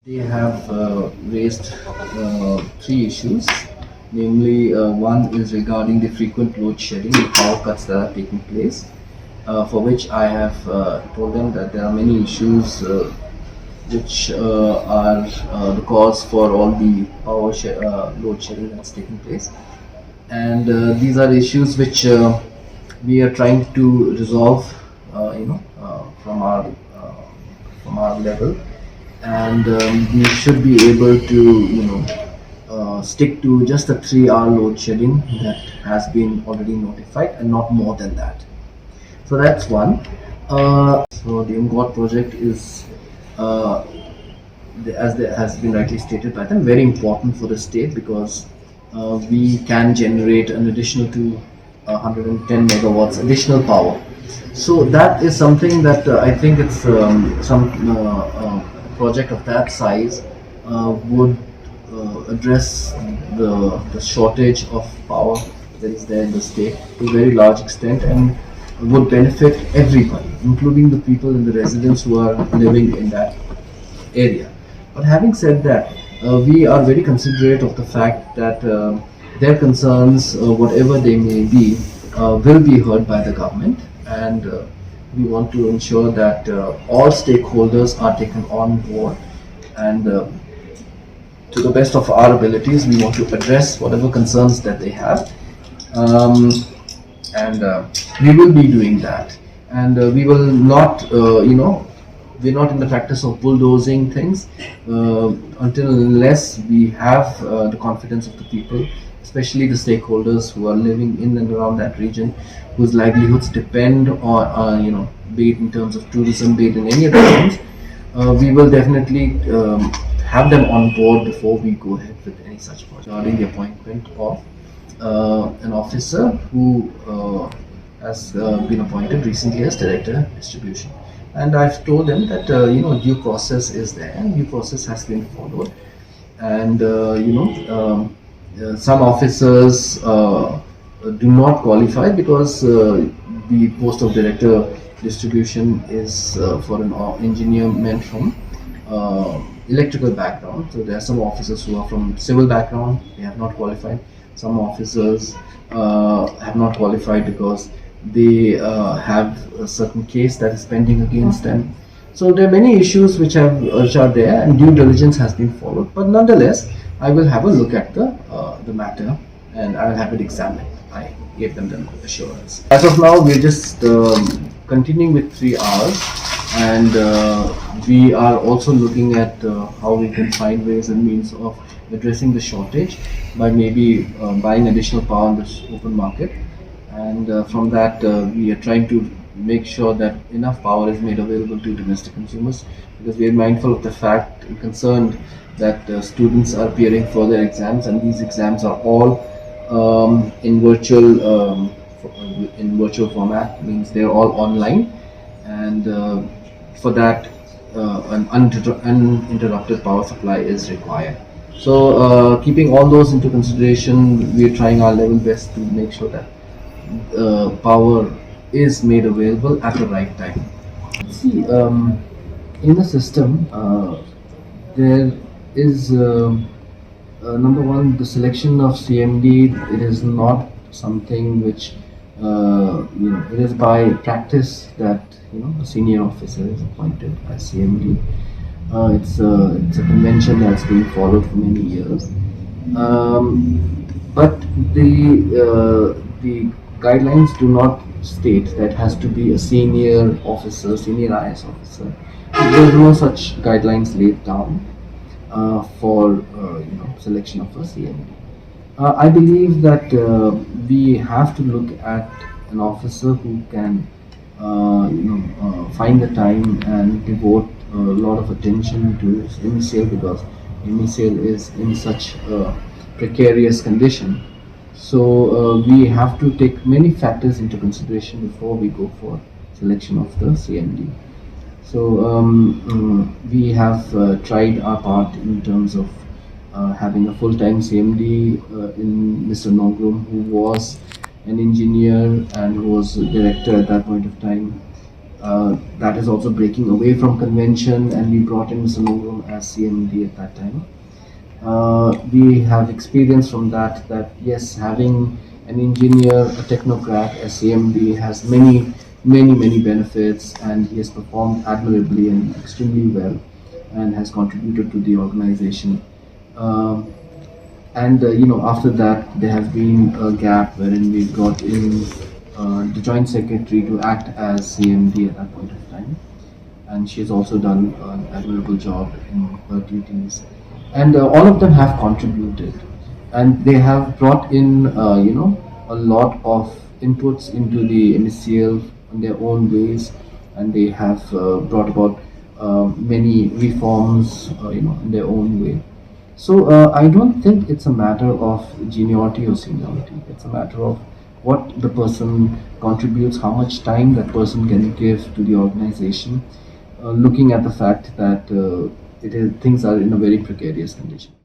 They have raised three issues. Namely, one is regarding the frequent load shedding, the power cuts that are taking place, for which I have told them that there are many issues which are the cause for all the load shedding that's taking place. And these are issues which we are trying to resolve, from our level, and we should be able to stick to just a 3 hour load shedding that has been already notified and not more than that. So that's one. So the MGOT project is, as has been rightly stated by them, very important for the state because we can generate an additional 210 megawatts additional power. So that is something that I think it's some project of that size would address the shortage of power that is there in the state to a very large extent and would benefit everybody, including the people and the residents who are living in that area. But having said that, we are very considerate of the fact that their concerns, whatever they may be, will be heard by the government, and we want to ensure that all stakeholders are taken on board, and to the best of our abilities, we want to address whatever concerns that they have, and we will be doing that. And we will not, we're not in the practice of bulldozing things until unless we have the confidence of the people, especially the stakeholders who are living in and around that region, whose livelihoods depend on, be it in terms of tourism, be it in any other terms. We will definitely have them on board before we go ahead with any such project. Regarding the appointment of an officer who has been appointed recently as Director Distribution. And I've told them that due process is there, and due process has been followed, and some officers do not qualify because the post of Director Distribution is for an engineer meant from electrical background. So there are some officers who are from civil background, they have not qualified. Some officers have not qualified because they have a certain case that is pending against them. So there are many issues which are there, and due diligence has been followed. But nonetheless, I will have a look at the matter, and I will have it examined. I gave them the assurance. As of now, we're just continuing with 3 hours, and we are also looking at how we can find ways and means of addressing the shortage by maybe buying additional power on this open market. And from that, we are trying to make sure that enough power is made available to domestic consumers, because we are mindful of the fact and concerned that students are appearing for their exams, and these exams are all in virtual format, means they're all online, and for that an uninterrupted power supply is required. So keeping all those into consideration, we are trying our level best to make sure that power is made available at the right time. See, in the system, there is number one, the selection of CMD. It is not something which it is by practice that a senior officer is appointed as CMD. It's a convention that's been followed for many years, but the guidelines do not state that it has to be a senior officer, senior IS officer. There's no such guidelines laid down for selection of a CMD. I believe that we have to look at an officer who can find the time and devote a lot of attention to MeEC, because MeEC is in such a precarious condition. So we have to take many factors into consideration before we go for selection of the CMD. So we have tried our part in terms of having a full-time CMD in Mr. Nogrum, who was an engineer and who was a director at that point of time. That is also breaking away from convention, and we brought in Mr. Norum as CMD at that time. We have experience from that yes, having an engineer, a technocrat as CMD has many benefits, and he has performed admirably and extremely well, and has contributed to the organization. Um, and after that there has been a gap wherein we brought in the joint secretary to act as CMD at that point of time, and she's also done an admirable job in her duties. And all of them have contributed, and they have brought in, a lot of inputs into the MSCL in their own ways, and they have brought about many reforms, in their own way. So I don't think it's a matter of juniority or seniority. It's a matter of what the person contributes, how much time that person can give to the organization, looking at the fact that things are in a very precarious condition.